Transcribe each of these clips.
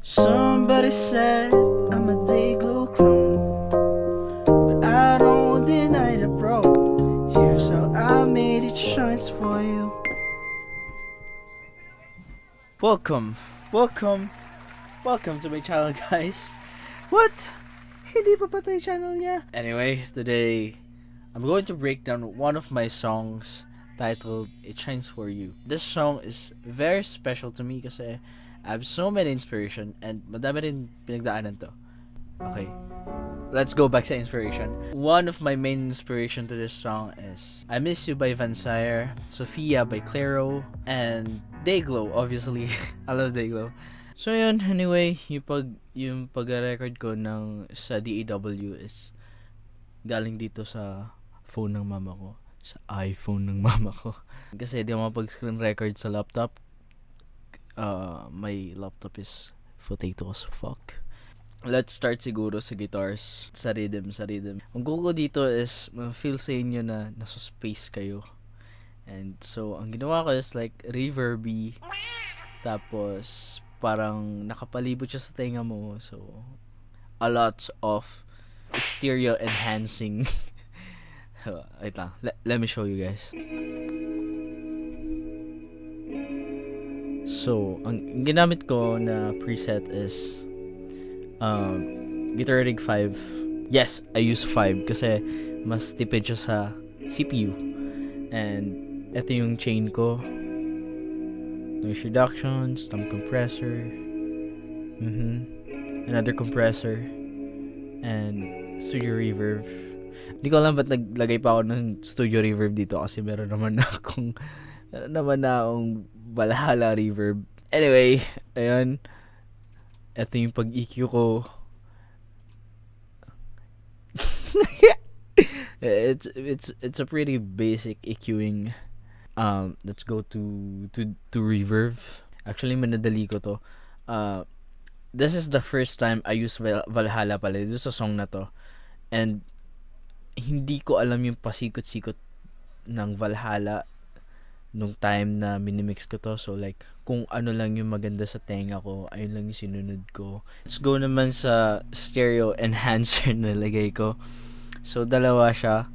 Somebody said I'm a Dayglow clone, but I don't deny the bro. Here's how I made it shines for you. Welcome to my channel, guys. What? Hindi pa patay channel niya? Anyway, today I'm going to break down one of my songs titled It Shines For You. This song is very special to me kasi I have so many inspiration and madami rin pinagdaanan to. Okay, let's go back sa inspiration. One of my main inspiration to this song is I Miss You by Vansire, Sophia by Clairo, and Dayglow, obviously. I love Dayglow. So yun, anyway, yung pag-record ko sa DAW is galing dito sa phone ng mama ko. Sa iPhone ng mama ko. Kasi di ako mapag-screen record sa laptop. My laptop is potato as fuck. Let's start siguro sa guitars, sa rhythm. Ang goal ko dito is feel sa inyo na nasa space kayo. And so, ang ginawa ko is like reverby. Tapos, parang nakapalibot siya sa tenga mo. So, a lot of stereo enhancing. Wait lang. Let me show you guys. So, ang ginamit ko na preset is Guitar Rig 5. Yes, I use 5 kasi mas tipid siya sa CPU. And ito yung chain ko. Noise reduction, stump compressor, another compressor, and studio reverb. Hindi ko alam ba't naglagay pa ako ng studio reverb dito kasi meron naman na akong Valhalla reverb. Anyway, ayun. Ito yung pag-EQ ko. it's a pretty basic EQing. Let's go to reverb. Actually, manadali ko to. This is the first time I use Valhalla pala dito sa song na to. And hindi ko alam yung pasikot-sikot ng Valhalla nung time na minimix ko to. So like, kung ano lang yung maganda sa tenga ko, ayun lang yung sinunod ko. Let's go naman sa stereo enhancer na lagay ko. So dalawa siya.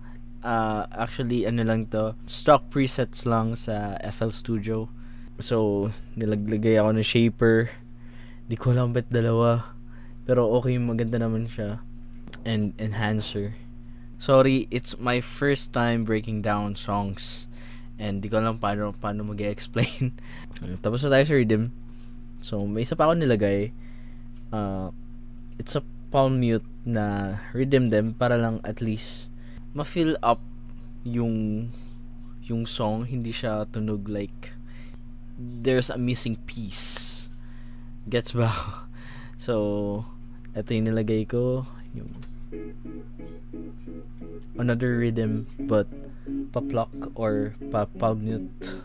Actually, ano lang to, stock presets lang sa FL Studio. So, nilaglagay ako ng shaper. Di ko alam ba't dalawa. Pero okay, maganda naman siya. And enhancer. Sorry, it's my first time breaking down songs. And di ko alam paano mag-explain. Tapos na tayo sa rhythm. So, may isa pa ako nilagay. It's a palm mute na rhythm din para lang at least ma-fill up yung song. Hindi siya tunog like there's a missing piece. Gets ba? So, ito yung nilagay ko. Yung another rhythm but pa-pluck or pa-palm mute.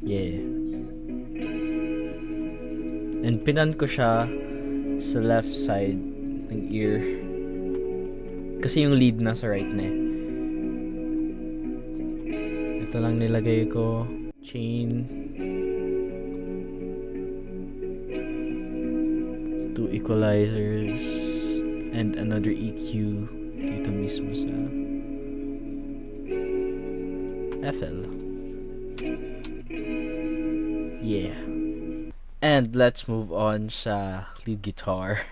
Yeah. And pinan ko siya sa left side ng ear. Kasi yung lead nasa right na eh. Ito lang nilagay ko. Chain. 2 equalizers. And another EQ dito mismo sa FL. Yeah. And let's move on sa lead guitar.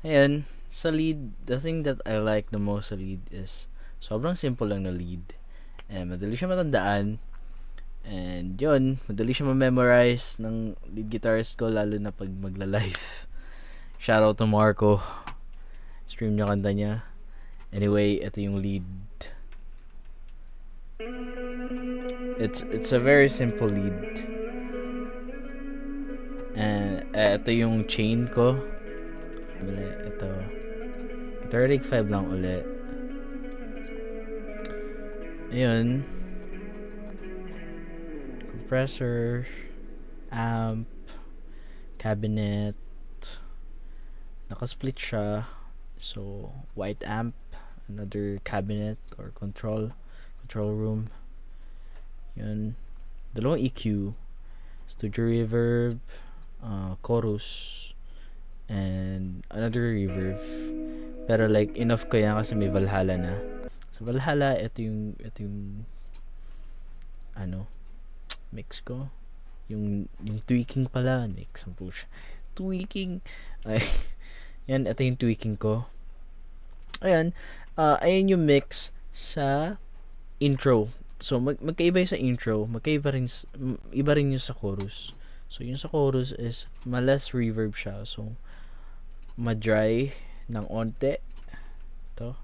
Ayan, sa lead, the thing that I like the most sa lead is sobrang simple lang na lead. And madali siya matandaan. And yun, madali siya ma-memorize ng lead guitarist ko lalo na pag magla-live. Shoutout to Marco. Stream niya kanta niya. Anyway, ito yung lead. It's a very simple lead. And ito yung chain ko. Ito 35 lang ulit. Ayun. Compressor, amp, cabinet. Naka-split siya. So, white amp, another cabinet or control room. Yun. Dalawang EQ. Studio reverb, chorus, and another reverb. Pero like enough ko yan kasi may Valhalla na. Sa Valhalla, ito yung ano, mix ko. Yung tweaking pala, mix ang push. Tweaking. Ay, yan, ito yung tweaking ko. Ayan, ayan yung mix sa intro. So magkaiba yung sa intro, iba rin yung sa chorus. So yung sa chorus is less reverb siya. So ma-dry ng onte. Ito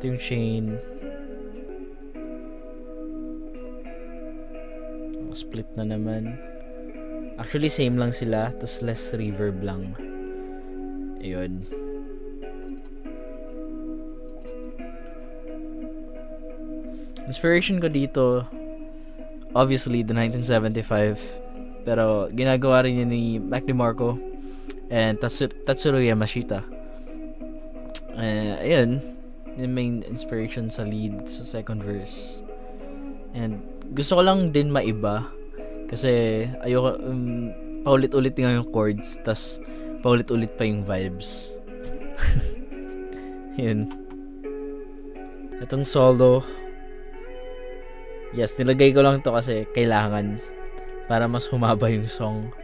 yung chain. Split na naman. Actually same lang sila, tas less reverb lang. Ayun. Inspiration ko dito, obviously the 1975, pero ginagawa rin yun ni Mac DeMarco and Tatsuro Yamashita. Ayun, yung main inspiration sa lead sa second verse. And gusto ko lang din maiba kasi ayoko paulit-ulit nga yung chords, tas paulit-ulit pa yung vibes. Yun. Itong solo, yes, nilagay ko lang to kasi kailangan para mas humaba yung song.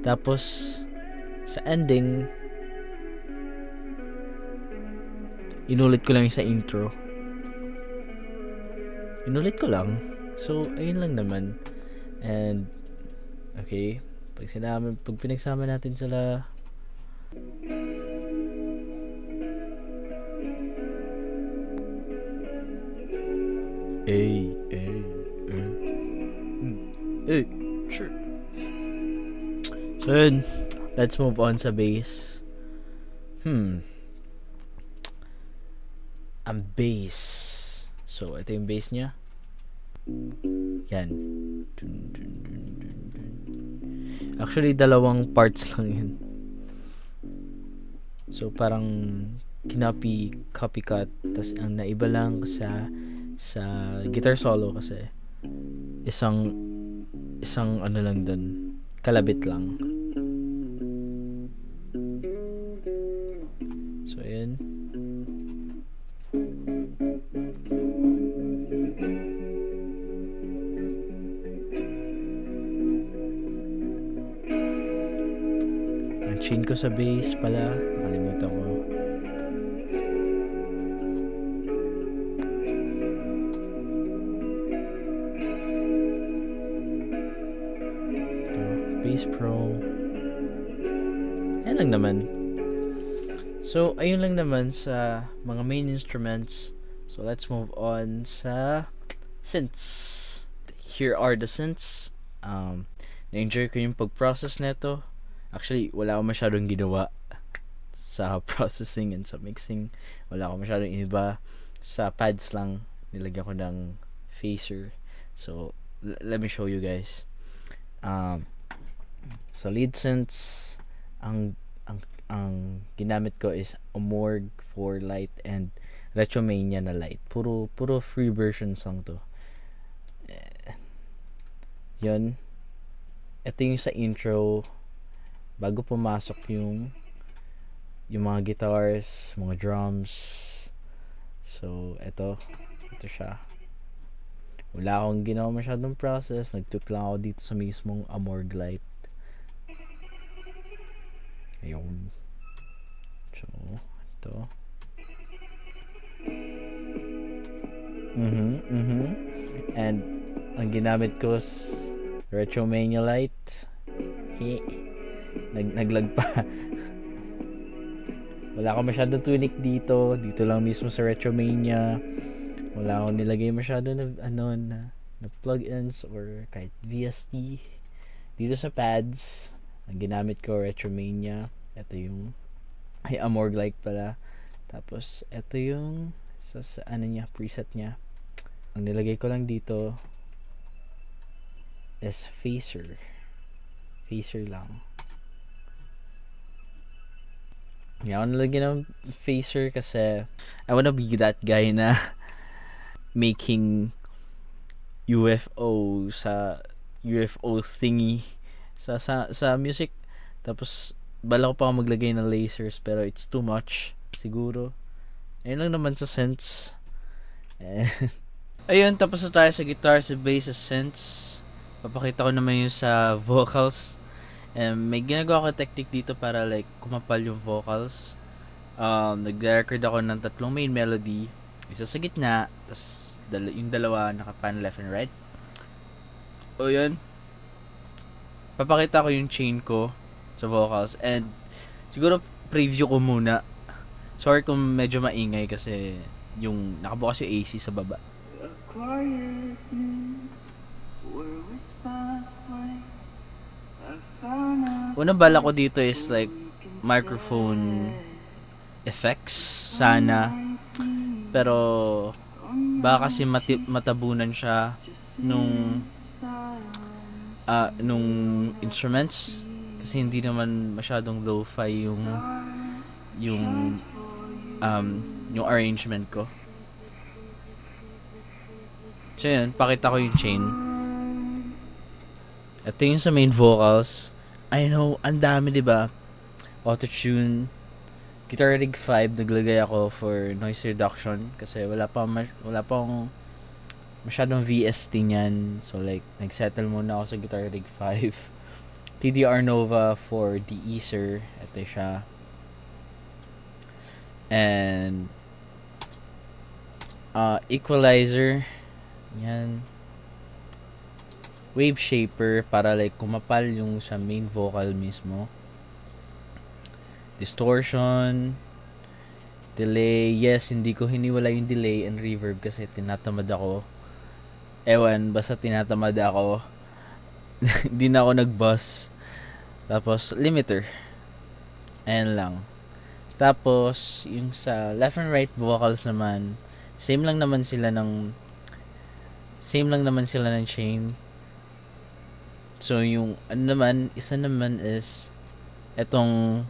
Tapos sa ending, inulit ko lang yung sa intro. Inulit ko lang. So, ayun lang naman. And okay, pag pinagsama natin sila, sure. So yun, let's move on sa bass. Ang bass. So, ito yung bass niya. Yan. Actually, dalawang parts lang yun. So, parang copycat. Tas ang naiba lang sa guitar solo kasi isang ano lang dun, kalabit lang. So, ayan. Ang chain ko sa bass pala, nakalimutan ko. Bass Pro. Ayan lang naman. So, ayun lang naman sa mga main instruments. So, let's move on sa synths. Here are the synths. Na-enjoy ko yung pag-process neto. Actually, wala akong masyadong ginawa sa processing and sa mixing. Wala akong masyadong iba. Sa pads lang, nilagyan ko ng phaser. So, let me show you guys. Sa lead synths, ang ginamit ko is Amorg for light and Retromania na light. Puro free version song to. Yun. Ito yung sa intro, bago pumasok yung mga guitars, mga drums. So, ito siya. Wala akong ginawa masyadong process. Nag-tweak lang ako dito sa mismong Amorg light. Ayun. So, ito. And ang ginamit ko is Retromania light. Naglag pa. Wala akong masyadong tunik dito. Dito lang mismo sa Retromania. Wala akong nilagay masyado na plugins or kahit VST. Dito sa pads, ang ginamit ko Retromania. Ito yung Amorg light pala. Tapos ito yung sa ano niya, preset niya. Ang nilagay ko lang dito is phaser lang. Ako nalagyan ng phaser kasi I wanna be that guy na making UFO sa UFO thingy sa music. Tapos bala ko pa maglagay ng lasers pero it's too much siguro. Ayun lang naman sa synths. Ayun, tapos na tayo sa guitar, sa bass, sa synths. Papakita ko naman yung sa vocals. May ginagawa ko technique dito para like kumapal yung vocals. Nag-record ako ng 3 main melody. Isa sa gitna, tapos yung dalawa nakapan left and right. O yun. Papakita ko yung chain ko sa vocals. And siguro preview ko muna. Sorry kung medyo maingay kasi yung nakabukas yung AC sa baba. Unang bala ko dito is like microphone effects sana, pero baka kasi matabunan siya nung instruments kasi hindi naman masyadong lo-fi yung arrangement ko. So yun, pakita ko yung chain. Ito yung sa main vocals. I know, ang dami, diba? Auto-tune. Guitar Rig 5, naglagay ako for noise reduction kasi wala pang masyadong VST niyan. So like, nagsettle muna ako sa Guitar Rig 5. TDR Nova for de-easer. Ito siya. And equalizer. Yan. Wave shaper para like kumapal yung sa main vocal mismo. Distortion. Delay. Yes, hindi ko hiniwala yung delay and reverb kasi tinatamad ako. Ewan, basta tinatamad ako. Hindi na ako nag-buzz. Tapos, limiter. Ayan lang. Tapos, yung sa left and right vocals naman, same lang naman sila ng chain. So, yung isa naman is etong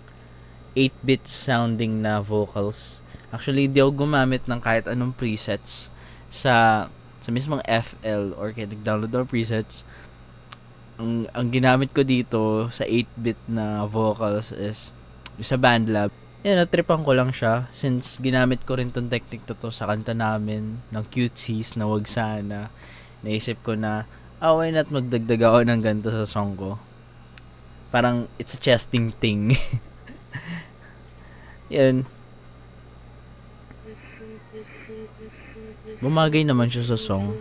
8-bit sounding na vocals. Actually, di ako gumamit ng kahit anong presets sa mismong FL or kaya nag-download ako presets. Ang ginamit ko dito sa 8-bit na vocals is yung sa BandLab. Yan, natripan ko lang siya since ginamit ko rin tong technique to sa kanta namin ng Cutesies na Wag Sana. Naisip ko na, why not magdagdag ako ng ganito sa song ko? Parang it's a chesting thing. Yan. Bumagay naman siya sa song.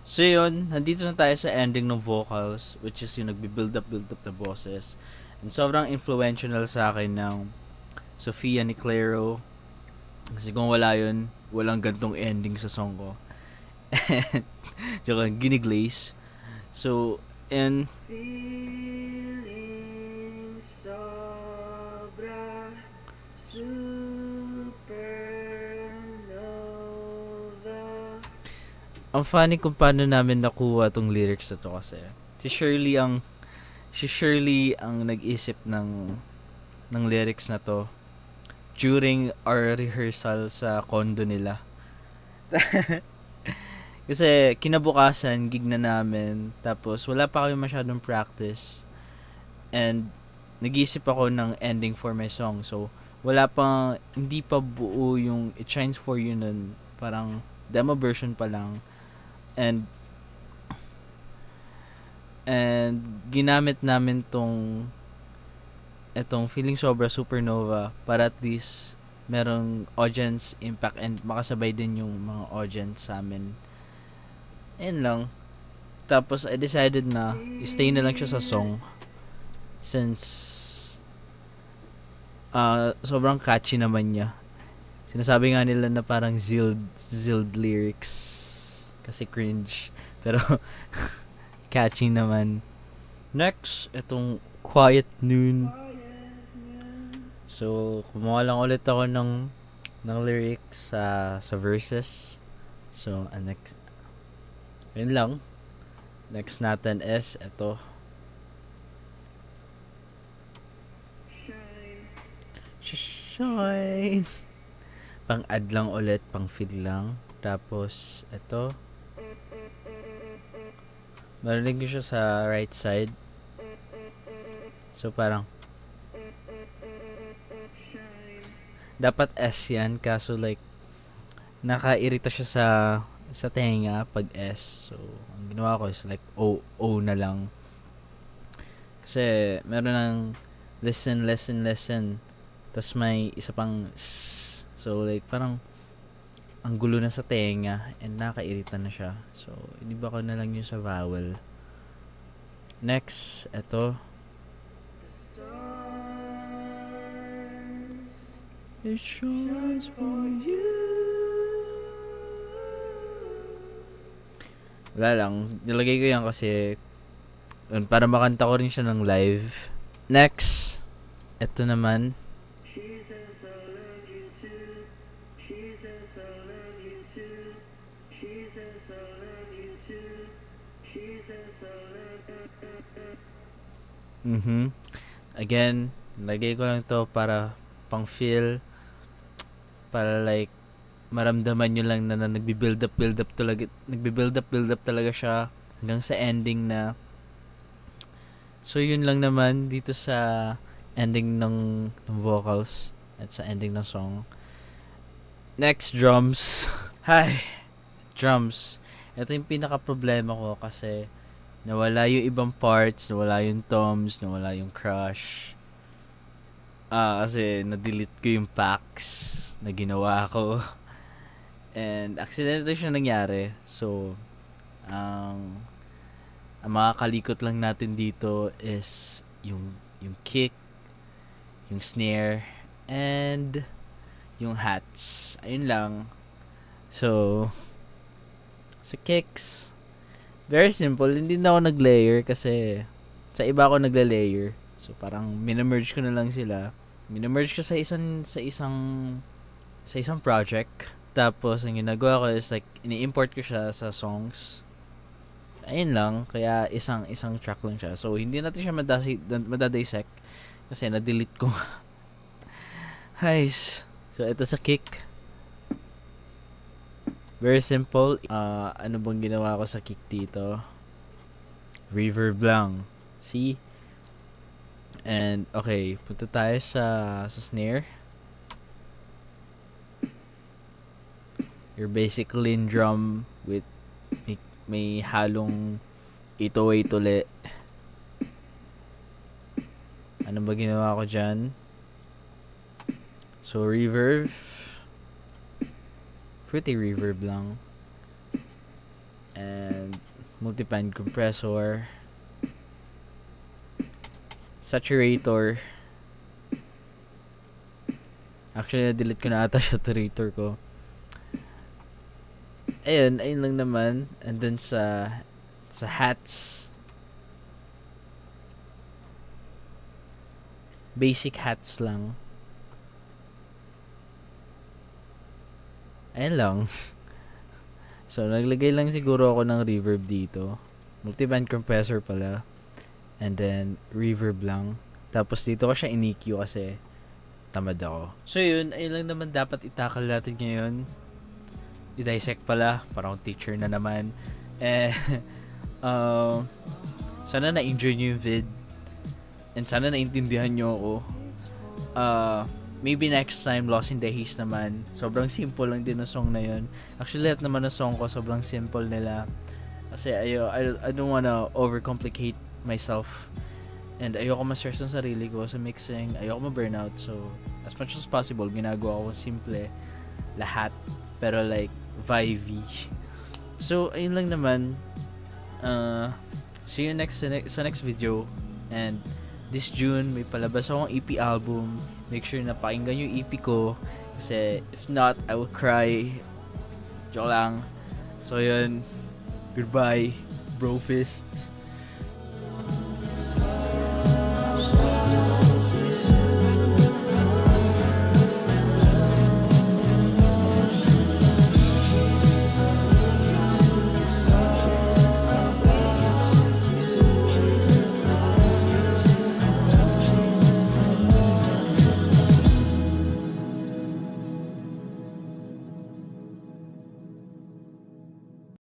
So yun, nandito na tayo sa ending ng vocals, which is yung nagbi-build up the bosses. And sobrang influential sa akin ng Sofia Niclero. Kasi kung wala yun, walang gantong ending sa song ko. Tsaka Giniglaze. So, and feeling sobra supernova. Ang funny kung paano namin nakuha tong lyrics na to kasi si Shirley ang nag-isip ng lyrics na to during our rehearsal sa condo nila. Kasi kinabukasan gig na namin, tapos wala pa kami masyadong practice and nag-iisip ako ng ending for my song. So hindi pa buo yung It Shines For You nun, parang demo version pa lang. And ginamit namin etong Feeling Sobra Supernova para at least merong audience impact and makasabay din yung mga audience sa amin. Ayun lang. Tapos I decided na stay na lang siya sa song since sobrang catchy naman niya. Sinasabi nga nila na parang zilled lyrics kasi cringe, pero catchy naman. Next, itong Quiet Noon. So, kumuha lang ulit ako ng lyrics sa verses. So, next, yun lang. Next natin is ito. Shine. Pang-add lang ulit, pang-fill lang. Tapos, ito. Marinig ko siya sa right side. So, parang dapat S yan, kaso like nakairita siya sa tenga pag S. So, ang ginawa ko is like O na lang. Kasi meron ng listen. Tapos may isa pang S. So, like parang ang gulo na sa tenga and nakairita na siya. So, iniba ko na lang yun sa vowel. Next, eto. It shines for you. Wala lang. Nilagay ko yan kasi para makanta ko rin siya ng live. Next, eto naman. Again, lagay ko lang to para pang feel, para like maramdaman nyo lang na nagbi-build up talaga siya hanggang sa ending na. So yun lang naman dito sa ending ng vocals at sa ending ng song. Next, drums. Hi, drums. Ito yung pinaka problema ko kasi nawala yung ibang parts, nawala yung toms, nawala yung crush. Kasi na-delete ko yung packs na ginawa ko. And accidentally siya nangyari. So, ang mga kalikot lang natin dito is yung kick, yung snare, and yung hats. Ayun lang. So, sa kicks, very simple. Hindi na ako nag-layer kasi sa iba ako nagle-layer. So parang minamerge ko na lang sila. Minamerge ko sa isang project. Tapos ang ginagawa ko is like ini-import ko siya sa songs. Ayun lang, kaya isang track lang siya. So hindi natin siya madadissect kasi na-delete ko. Guys, so ito sa kick. Very simple. Ano bang ginawa ko sa kick dito? Reverb lang. See? And, okay. Punta tayo sa snare. Your basic clean drum with may halong 808 ulit. Ano ba ginawa ko dyan? So, reverb. Pretty reverb lang. And multiband compressor. Saturator. Actually, na-delete ko na ata saturator ko. Ayun lang naman. And then sa hats. Basic hats lang. Ayun lang. So, naglagay lang siguro ako ng reverb dito. Multiband compressor pala. And then, reverb lang. Tapos dito ko siya in-EQ kasi tamad ako. So yun, ayun lang naman dapat itakal natin ngayon. I-dissect pala. Parang teacher na naman. Sana na-enjoy nyo yung vid. And sana naintindihan nyo ako. Maybe next time, Lost in the Haze naman. Sobrang simple lang din ang song na yun. Actually, lahat naman ng song ko, sobrang simple nila. Kasi I don't wanna overcomplicate myself. And ayoko ma-stress ng sarili ko sa mixing. Ayoko ma-burnout. So, as much as possible, ginagawa ko simple. Lahat. Pero like, vibey. So, ayun lang naman. See you sa next video. And this June, may palabas akong EP album. Make sure na pakinggan yung EP ko. Kasi, if not, I will cry. Joke lang. So, yun. Goodbye, bro fist.